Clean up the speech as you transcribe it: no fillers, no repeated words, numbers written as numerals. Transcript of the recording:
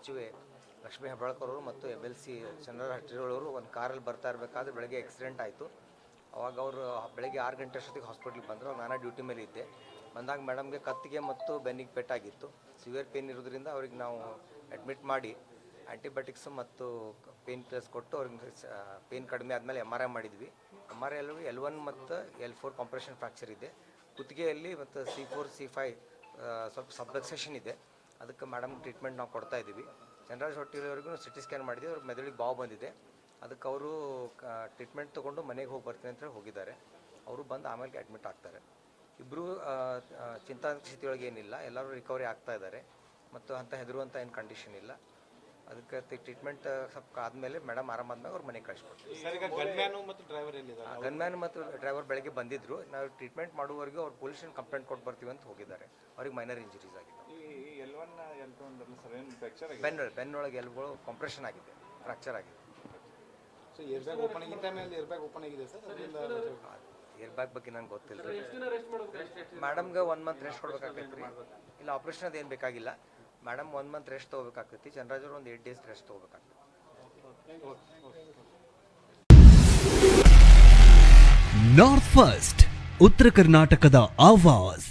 ಸಚಿವೆ ಲಕ್ಷ್ಮೀ ಹೆಬ್ಬಾಳ್ಕರ್ ಅವರು ಮತ್ತು MLC ಚಂದ್ರರಾಜ್ ಹಟ್ಟಿರವರು ಒಂದು ಕಾರಲ್ಲಿ ಬರ್ತಾ ಇರಬೇಕಾದ್ರೆ ಬೆಳಗ್ಗೆ ಆಕ್ಸಿಡೆಂಟ್ ಆಯಿತು. ಅವಾಗ ಅವರು ಬೆಳಗ್ಗೆ 6 ಗಂಟೆ ಅಷ್ಟೊತ್ತಿಗೆ ಹಾಸ್ಪಿಟ್ಲಿಗೆ ಬಂದರು. ನಾನು ಡ್ಯೂಟಿ ಮೇಲೆ ಇದ್ದೆ. ಬಂದಾಗ ಮೇಡಮ್ಗೆ ಕತ್ತಿಗೆ ಮತ್ತು ಬೆನ್ನಿಗೆ ಪೆಟ್ಟಾಗಿತ್ತು. ಸಿವಿಯರ್ ಪೇನ್ ಇರೋದ್ರಿಂದ ಅವ್ರಿಗೆ ನಾವು ಅಡ್ಮಿಟ್ ಮಾಡಿ ಆ್ಯಂಟಿಬಯೋಟಿಕ್ಸ್ ಮತ್ತು ಪೇನ್ ಕಿಲ್ಲರ್ಸ್ ಕೊಟ್ಟು ಅವ್ರಿಗೆ ಪೇನ್ ಕಡಿಮೆ ಆದಮೇಲೆ MRI ಮಾಡಿದ್ವಿ. MRI L1 ಮತ್ತು L4 ಕಾಂಪ್ರೆಷನ್ ಫ್ರ್ಯಾಕ್ಚರ್ ಇದೆ. ಕುತ್ತಿಗೆಯಲ್ಲಿ ಮತ್ತು C4 C5 ಸ್ವಲ್ಪ ಸಬ್ಲಕ್ಸೇಷನ್ ಇದೆ. ಅದಕ್ಕೆ ಮೇಡಮ್ ಟ್ರೀಟ್ಮೆಂಟ್ ನಾವು ಕೊಡ್ತಾ ಇದ್ದೀವಿ. ಚಂದ್ರರಾಜ್ ಹೊಟ್ಟಿಯವರಿಗೂ ಸಿಟಿ ಸ್ಕ್ಯಾನ್ ಮಾಡಿದ್ವಿ. ಅವ್ರಿಗೆ ಮೆದುಳಿಗೆ ಬಾವು ಬಂದಿದೆ. ಅದಕ್ಕೆ ಅವರು ಟ್ರೀಟ್ಮೆಂಟ್ ತೊಗೊಂಡು ಮನೆಗೆ ಹೋಗಿ ಬರ್ತೀನಿ ಅಂತ ಹೇಳಿ ಹೋಗಿದ್ದಾರೆ. ಅವರು ಬಂದು ಆಮೇಲೆ ಅಡ್ಮಿಟ್ ಆಗ್ತಾರೆ. ಇಬ್ಬರು ಚಿಂತಾಸ್ಥಿತಿಯೊಳಗೆ ಏನಿಲ್ಲ, ಎಲ್ಲರೂ ರಿಕವರಿ ಆಗ್ತಾ ಇದ್ದಾರೆ ಮತ್ತು ಅಂತ ಹೆದರುವಂಥ ಏನು ಕಂಡೀಷನ್ ಇಲ್ಲ. ಅದಕ್ಕೆ ಟ್ರೀಟ್ಮೆಂಟ್ ಸ್ವಲ್ಪ ಆದಮೇಲೆ ಮೇಡಮ್ ಆರಾಮಾದ್ಮೇಲೆ ಅವ್ರು ಮನೆಗೆ ಕಳಿಸ್ಕೊಡ್ತೀವಿ. ಗನ್ಮ್ಯಾನ್ ಮತ್ತು ಡ್ರೈವರ್ ಬೆಳಗ್ಗೆ ಬಂದಿದ್ದರು. ನಾವು ಟ್ರೀಟ್ಮೆಂಟ್ ಮಾಡುವವರೆಗೂ ಅವ್ರು ಪೊಲೀಸ್ ಸ್ಟೇಷನ್ ಕಂಪ್ಲೇಂಟ್ ಕೊಟ್ಟು ಬರ್ತೀವಿ ಅಂತ ಹೋಗಿದ್ದಾರೆ. ಅವ್ರಿಗೆ ಮೈನರ್ ಇಂಜುರೀಸ್ ಆಗಿದೆ. ಬೆನ್ನೊಳಗೆ ಎಲ್ಗಳು ಕಾಂಪ್ರೆಷನ್ ಆಗಿದೆ, ಫ್ರ್ಯಾಕ್ಚರ್ ಆಗಿದೆ. ಏರ್ ಬ್ಯಾಗ್ ಬಗ್ಗೆ ನಂಗೆ ಗೊತ್ತಿಲ್ಲ. ಮೇಡಮ್ಗೆ 1 ಮಂತ್ ರೆಸ್ಟ್ ಕೊಡ್ಬೇಕಾಗ್ತೈತೆ ರೀ. ಇಲ್ಲ ಆಪ್ರೇಷನ್ ಅದೇನು ಬೇಕಾಗಿಲ್ಲ. ಮೇಡಮ್ 1 ಮಂತ್ ರೆಸ್ಟ್ ತೊಗೋಬೇಕಾಗ್ತೈತಿ. ಚಂದ್ರರಾಜ್ ಅವರು ಒಂದು 8 ಡೇಸ್ ರೆಸ್ಟ್ ತೊಗೋಬೇಕಾಗ್ತೈತಿ. ನಾರ್ತ್ ಫಸ್ಟ್ ಉತ್ತರ ಕರ್ನಾಟಕದ ಆವಾಜ್.